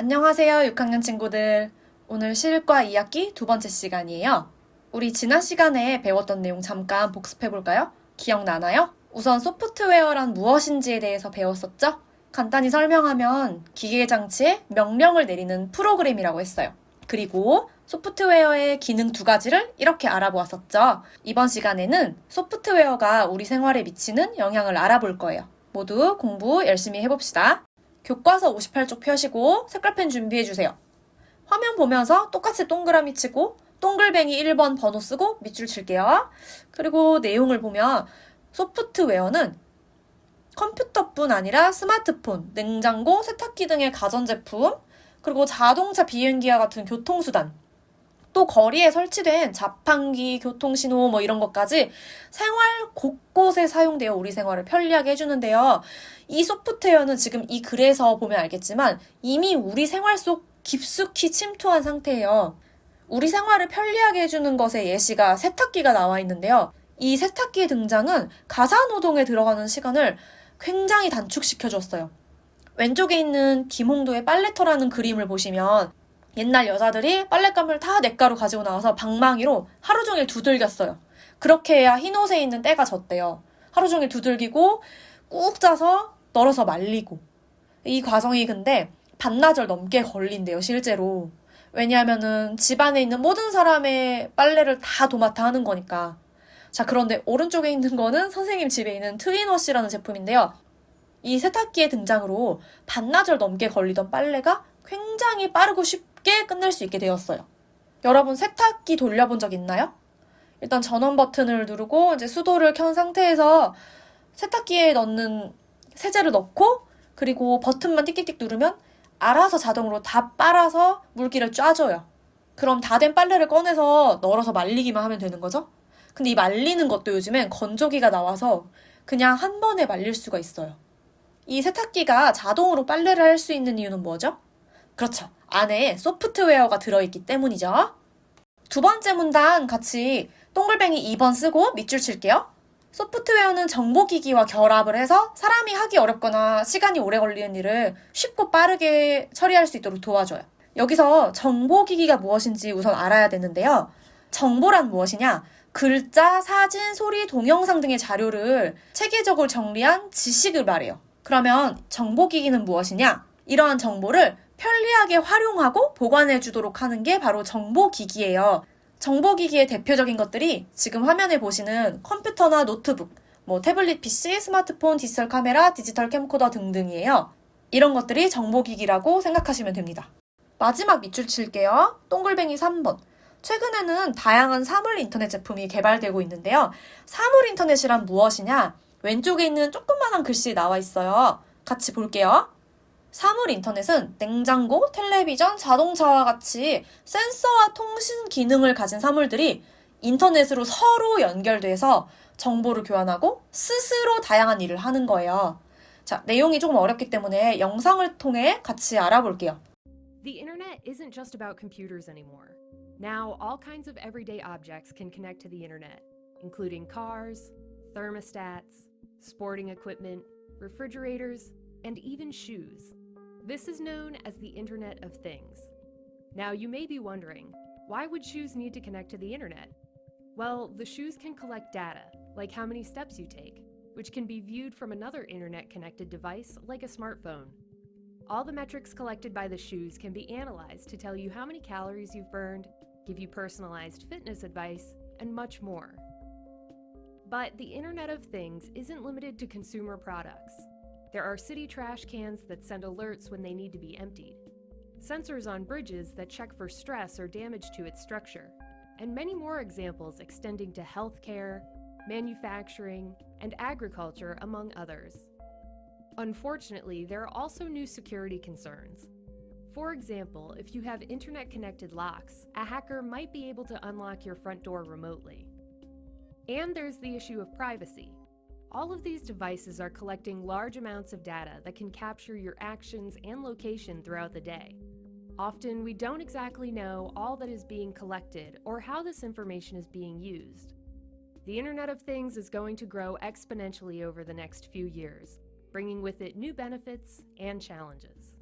안녕하세요, 6학년 친구들. 오늘 실과 2학기 두 번째 시간이에요. 우리 지난 시간에 배웠던 내용 잠깐 복습해볼까요? 기억나나요? 우선 소프트웨어란 무엇인지에 대해서 배웠었죠? 간단히 설명하면 기계장치에 명령을 내리는 프로그램이라고 했어요. 그리고 소프트웨어의 기능 두 가지를 이렇게 알아보았었죠. 이번 시간에는 소프트웨어가 우리 생활에 미치는 영향을 알아볼 거예요. 모두 공부 열심히 해봅시다. 교과서 58쪽 펴시고 색깔펜 준비해주세요. 화면 보면서 똑같이 동그라미 치고 동글뱅이 1번 번호 쓰고 밑줄 칠게요. 그리고 내용을 보면 소프트웨어는 컴퓨터뿐 아니라 스마트폰, 냉장고, 세탁기 등의 가전제품, 그리고 자동차, 비행기와 같은 교통수단, 또 거리에 설치된 자판기, 교통신호 이런 것까지 생활 곳곳에 사용되어 우리 생활을 편리하게 해주는데요. 이 소프트웨어는 지금 이 글에서 보면 알겠지만 이미 우리 생활 속 깊숙이 침투한 상태예요. 우리 생활을 편리하게 해주는 것의 예시가 세탁기가 나와 있는데요. 이 세탁기의 등장은 가사노동에 들어가는 시간을 굉장히 단축시켜줬어요. 왼쪽에 있는 김홍도의 빨래터라는 그림을 보시면 옛날 여자들이 빨랫감을 다 냇가로 가지고 나와서 방망이로 하루 종일 두들겼어요. 그렇게 해야 흰옷에 있는 때가 졌대요. 하루 종일 두들기고 꾹 짜서 널어서 말리고. 이 과정이 근데 반나절 넘게 걸린대요, 실제로. 왜냐하면은 집안에 있는 모든 사람의 빨래를 다 도맡아 하는 거니까. 자, 그런데 오른쪽에 있는 거는 선생님 집에 있는 트윈워시라는 제품인데요. 이 세탁기의 등장으로 반나절 넘게 걸리던 빨래가 굉장히 빠르고 쉽게 끝낼 수 있게 되었어요. 여러분 세탁기 돌려본 적 있나요? 일단 전원 버튼을 누르고 이제 수도를 켠 상태에서 세탁기에 넣는 세제를 넣고 그리고 버튼만 띡띡띡 누르면 알아서 자동으로 다 빨아서 물기를 짜줘요. 그럼 다 된 빨래를 꺼내서 널어서 말리기만 하면 되는 거죠? 근데 이 말리는 것도 요즘엔 건조기가 나와서 그냥 한 번에 말릴 수가 있어요. 이 세탁기가 자동으로 빨래를 할 수 있는 이유는 뭐죠? 그렇죠. 안에 소프트웨어가 들어있기 때문이죠. 두 번째 문단 같이 동글뱅이 2번 쓰고 밑줄 칠게요. 소프트웨어는 정보기기와 결합을 해서 사람이 하기 어렵거나 시간이 오래 걸리는 일을 쉽고 빠르게 처리할 수 있도록 도와줘요. 여기서 정보기기가 무엇인지 우선 알아야 되는데요. 정보란 무엇이냐? 글자, 사진, 소리, 동영상 등의 자료를 체계적으로 정리한 지식을 말해요. 그러면 정보기기는 무엇이냐? 이러한 정보를 편리하게 활용하고 보관해 주도록 하는 게 바로 정보기기예요. 정보기기의 대표적인 것들이 지금 화면에 보시는 컴퓨터나 노트북, 태블릿 PC, 스마트폰, 디지털 카메라, 디지털 캠코더 등등이에요. 이런 것들이 정보기기라고 생각하시면 됩니다. 마지막 밑줄 칠게요. 동글뱅이 3번. 최근에는 다양한 사물 인터넷 제품이 개발되고 있는데요. 사물 인터넷이란 무엇이냐? 왼쪽에 있는 조그만한 글씨 나와 있어요. 같이 볼게요. 사물 인터넷은 냉장고, 텔레비전, 자동차와 같이 센서와 통신 기능을 가진 사물들이 인터넷으로 서로 연결돼서 정보를 교환하고 스스로 다양한 일을 하는 거예요. 자, 내용이 조금 어렵기 때문에 영상을 통해 같이 알아볼게요. The internet isn't just about computers anymore. Now, all kinds of everyday objects can connect to the internet, including cars, thermostats, sporting equipment, refrigerators, and even shoes. This is known as the Internet of Things. Now, you may be wondering, why would shoes need to connect to the internet? Well, the shoes can collect data, like how many steps you take, which can be viewed from another internet-connected device like a smartphone. All the metrics collected by the shoes can be analyzed to tell you how many calories you've burned, give you personalized fitness advice, and much more. But the Internet of Things isn't limited to consumer products. There are city trash cans that send alerts when they need to be emptied, sensors on bridges that check for stress or damage to its structure, and many more examples extending to healthcare, manufacturing, and agriculture, among others. Unfortunately, there are also new security concerns. For example, if you have internet-connected locks, a hacker might be able to unlock your front door remotely. And there's the issue of privacy. All of these devices are collecting large amounts of data that can capture your actions and location throughout the day. Often, we don't exactly know all that is being collected or how this information is being used. The Internet of Things is going to grow exponentially over the next few years, bringing with it new benefits and challenges.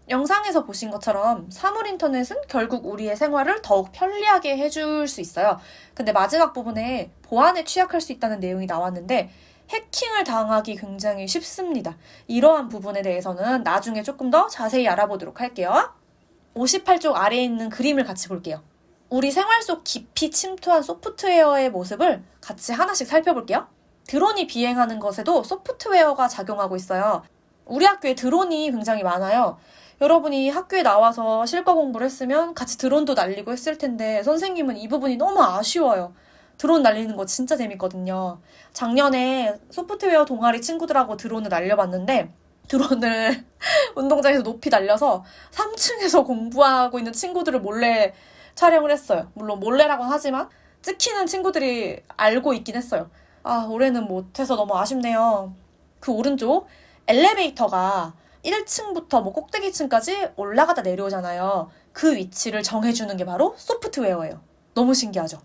영상에서 보신 것처럼 사물 인터넷은 결국 우리의 생활을 더욱 편리하게 해줄 수 있어요. 근데 마지막 부분에 보안에 취약할 수 있다는 내용이 나왔는데 해킹을 당하기 굉장히 쉽습니다. 이러한 부분에 대해서는 나중에 조금 더 자세히 알아보도록 할게요. 58쪽 아래에 있는 그림을 같이 볼게요. 우리 생활 속 깊이 침투한 소프트웨어의 모습을 같이 하나씩 살펴볼게요. 드론이 비행하는 것에도 소프트웨어가 작용하고 있어요. 우리 학교에 드론이 굉장히 많아요. 여러분이 학교에 나와서 실과 공부를 했으면 같이 드론도 날리고 했을 텐데 선생님은 이 부분이 너무 아쉬워요. 드론 날리는 거 진짜 재밌거든요. 작년에 소프트웨어 동아리 친구들하고 드론을 날려봤는데 드론을 운동장에서 높이 날려서 3층에서 공부하고 있는 친구들을 몰래 촬영을 했어요. 물론 몰래라고는 하지만 찍히는 친구들이 알고 있긴 했어요. 아, 올해는 못해서 너무 아쉽네요. 그 오른쪽 엘리베이터가 1층부터 뭐 꼭대기층까지 올라가다 내려오잖아요. 그 위치를 정해주는 게 바로 소프트웨어예요. 너무 신기하죠?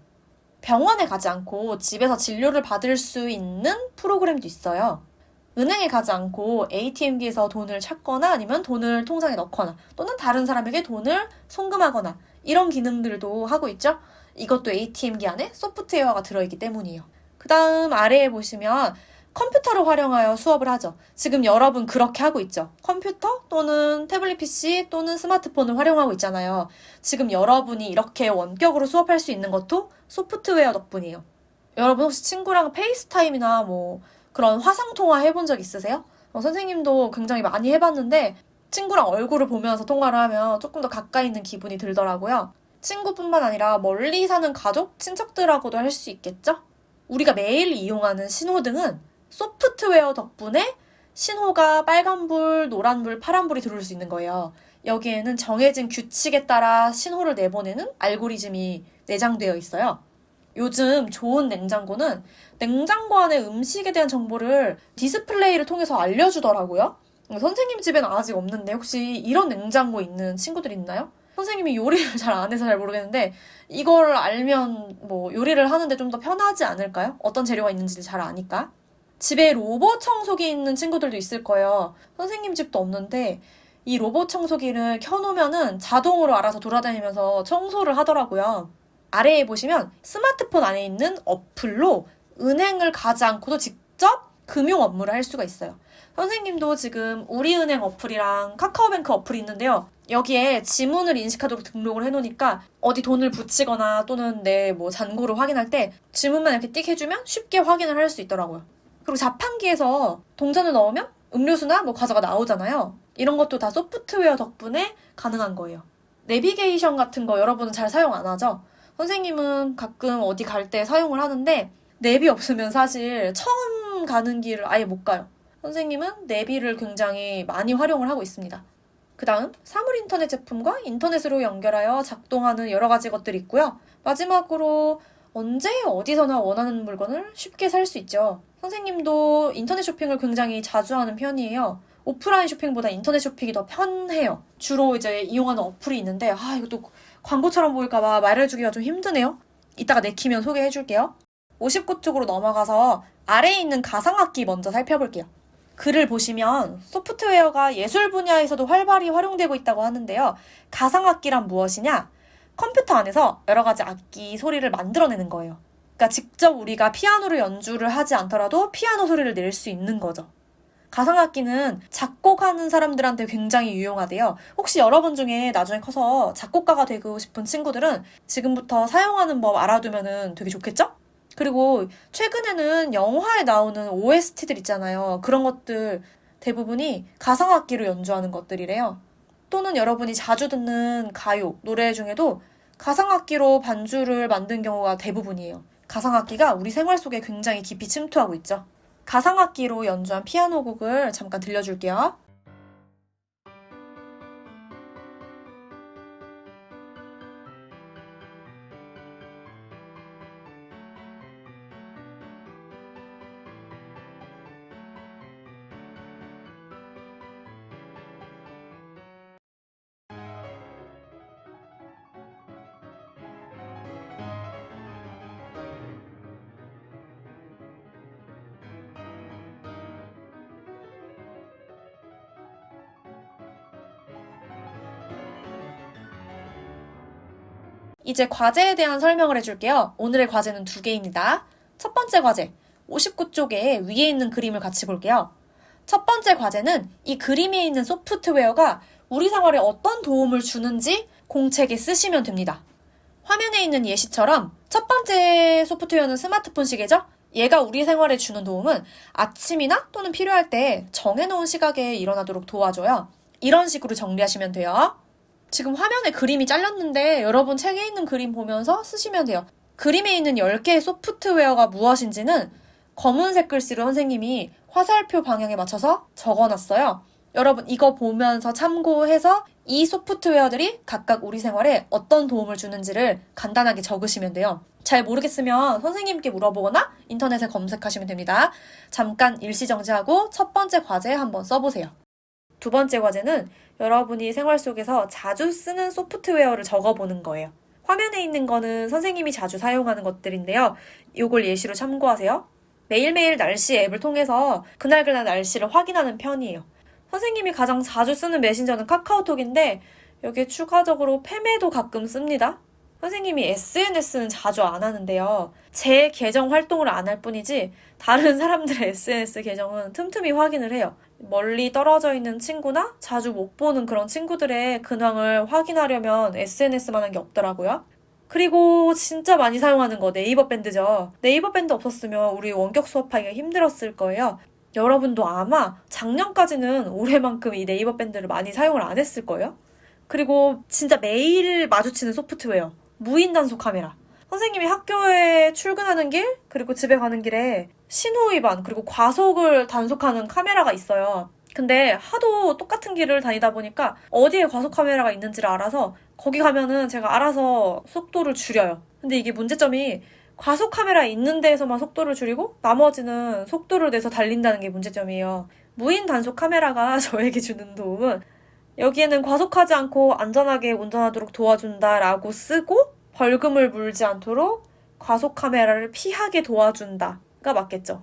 병원에 가지 않고 집에서 진료를 받을 수 있는 프로그램도 있어요. 은행에 가지 않고 ATM기에서 돈을 찾거나 아니면 돈을 통장에 넣거나 또는 다른 사람에게 돈을 송금하거나 이런 기능들도 하고 있죠. 이것도 ATM기 안에 소프트웨어가 들어있기 때문이에요. 그 다음 아래에 보시면 컴퓨터를 활용하여 수업을 하죠. 지금 여러분 그렇게 하고 있죠. 컴퓨터 또는 태블릿 PC 또는 스마트폰을 활용하고 있잖아요. 지금 여러분이 이렇게 원격으로 수업할 수 있는 것도 소프트웨어 덕분이에요. 여러분 혹시 친구랑 페이스타임이나 뭐 그런 화상통화 해본 적 있으세요? 선생님도 굉장히 많이 해봤는데 친구랑 얼굴을 보면서 통화를 하면 조금 더 가까이 있는 기분이 들더라고요. 친구뿐만 아니라 멀리 사는 가족, 친척들하고도 할 수 있겠죠? 우리가 매일 이용하는 신호등은 소프트웨어 덕분에 신호가 빨간불, 노란불, 파란불이 들어올 수 있는 거예요. 여기에는 정해진 규칙에 따라 신호를 내보내는 알고리즘이 내장되어 있어요. 요즘 좋은 냉장고는 냉장고 안에 음식에 대한 정보를 디스플레이를 통해서 알려주더라고요. 선생님 집에는 아직 없는데 혹시 이런 냉장고 있는 친구들 있나요? 선생님이 요리를 잘 안 해서 잘 모르겠는데 이걸 알면 뭐 요리를 하는데 좀 더 편하지 않을까요? 어떤 재료가 있는지 잘 아니까. 집에 로봇 청소기 있는 친구들도 있을 거예요. 선생님 집도 없는데 이 로봇 청소기를 켜놓으면은 자동으로 알아서 돌아다니면서 청소를 하더라고요. 아래에 보시면 스마트폰 안에 있는 어플로 은행을 가지 않고도 직접 금융 업무를 할 수가 있어요. 선생님도 지금 우리은행 어플이랑 카카오뱅크 어플이 있는데요. 여기에 지문을 인식하도록 등록을 해놓으니까 어디 돈을 붙이거나 또는 내 뭐 잔고를 확인할 때 지문만 이렇게 띡 해주면 쉽게 확인을 할 수 있더라고요. 그리고 자판기에서 동전을 넣으면 음료수나 뭐 과자가 나오잖아요. 이런 것도 다 소프트웨어 덕분에 가능한 거예요. 내비게이션 같은 거 여러분은 잘 사용 안 하죠? 선생님은 가끔 어디 갈 때 사용을 하는데 내비 없으면 사실 처음 가는 길을 아예 못 가요. 선생님은 내비를 굉장히 많이 활용을 하고 있습니다. 그 다음 사물 인터넷 제품과 인터넷으로 연결하여 작동하는 여러 가지 것들이 있고요. 마지막으로 언제 어디서나 원하는 물건을 쉽게 살 수 있죠. 선생님도 인터넷 쇼핑을 굉장히 자주 하는 편이에요. 오프라인 쇼핑보다 인터넷 쇼핑이 더 편해요. 주로 이제 이용하는 어플이 있는데 이것도 광고처럼 보일까봐 말해주기가 좀 힘드네요. 이따가 내키면 소개해줄게요. 59쪽으로 넘어가서 아래에 있는 가상악기 먼저 살펴볼게요. 글을 보시면 소프트웨어가 예술 분야에서도 활발히 활용되고 있다고 하는데요. 가상악기란 무엇이냐? 컴퓨터 안에서 여러 가지 악기 소리를 만들어내는 거예요. 그러니까 직접 우리가 피아노를 연주를 하지 않더라도 피아노 소리를 낼 수 있는 거죠. 가상악기는 작곡하는 사람들한테 굉장히 유용하대요. 혹시 여러분 중에 나중에 커서 작곡가가 되고 싶은 친구들은 지금부터 사용하는 법 알아두면 되게 좋겠죠? 그리고 최근에는 영화에 나오는 OST들 있잖아요. 그런 것들 대부분이 가상악기로 연주하는 것들이래요. 또는 여러분이 자주 듣는 가요, 노래 중에도 가상악기로 반주를 만든 경우가 대부분이에요. 가상악기가 우리 생활 속에 굉장히 깊이 침투하고 있죠. 가상악기로 연주한 피아노 곡을 잠깐 들려줄게요. 이제 과제에 대한 설명을 해줄게요. 오늘의 과제는 2개입니다. 첫 번째 과제, 59쪽에 위에 있는 그림을 같이 볼게요. 첫 번째 과제는 이 그림에 있는 소프트웨어가 우리 생활에 어떤 도움을 주는지 공책에 쓰시면 됩니다. 화면에 있는 예시처럼 첫 번째 소프트웨어는 스마트폰 시계죠? 얘가 우리 생활에 주는 도움은 아침이나 또는 필요할 때 정해놓은 시각에 일어나도록 도와줘요. 이런 식으로 정리하시면 돼요. 지금 화면에 그림이 잘렸는데 여러분 책에 있는 그림 보면서 쓰시면 돼요. 그림에 있는 10개의 소프트웨어가 무엇인지는 검은색 글씨로 선생님이 화살표 방향에 맞춰서 적어놨어요. 여러분 이거 보면서 참고해서 이 소프트웨어들이 각각 우리 생활에 어떤 도움을 주는지를 간단하게 적으시면 돼요. 잘 모르겠으면 선생님께 물어보거나 인터넷에 검색하시면 됩니다. 잠깐 일시정지하고 첫 번째 과제 한번 써보세요. 두 번째 과제는 여러분이 생활 속에서 자주 쓰는 소프트웨어를 적어보는 거예요. 화면에 있는 거는 선생님이 자주 사용하는 것들인데요. 이걸 예시로 참고하세요. 매일매일 날씨 앱을 통해서 그날 날씨를 확인하는 편이에요. 선생님이 가장 자주 쓰는 메신저는 카카오톡인데 여기에 추가적으로 팸에도 가끔 씁니다. 선생님이 SNS는 자주 안 하는데요. 제 계정 활동을 안 할 뿐이지 다른 사람들의 SNS 계정은 틈틈이 확인을 해요. 멀리 떨어져 있는 친구나 자주 못 보는 그런 친구들의 근황을 확인하려면 SNS만한 게 없더라고요. 그리고 진짜 많이 사용하는 거 네이버 밴드죠. 네이버 밴드 없었으면 우리 원격 수업하기가 힘들었을 거예요. 여러분도 아마 작년까지는 올해만큼 이 네이버 밴드를 많이 사용을 안 했을 거예요. 그리고 진짜 매일 마주치는 소프트웨어, 무인 단속 카메라. 선생님이 학교에 출근하는 길, 그리고 집에 가는 길에 신호 위반, 그리고 과속을 단속하는 카메라가 있어요. 근데 하도 똑같은 길을 다니다 보니까 어디에 과속 카메라가 있는지를 알아서 거기 가면은 제가 알아서 속도를 줄여요. 근데 이게 문제점이 과속 카메라 있는 데에서만 속도를 줄이고 나머지는 속도를 내서 달린다는 게 문제점이에요. 무인 단속 카메라가 저에게 주는 도움은 여기에는 과속하지 않고 안전하게 운전하도록 도와준다라고 쓰고 벌금을 물지 않도록 과속 카메라를 피하게 도와준다가 맞겠죠.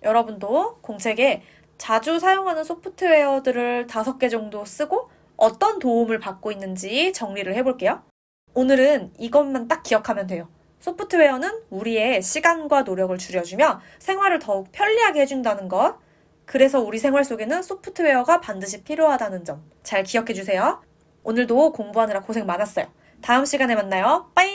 여러분도 공책에 자주 사용하는 소프트웨어들을 5개 정도 쓰고 어떤 도움을 받고 있는지 정리를 해볼게요. 오늘은 이것만 딱 기억하면 돼요. 소프트웨어는 우리의 시간과 노력을 줄여주며 생활을 더욱 편리하게 해준다는 것. 그래서 우리 생활 속에는 소프트웨어가 반드시 필요하다는 점 잘 기억해주세요. 오늘도 공부하느라 고생 많았어요. 다음 시간에 만나요. 빠이!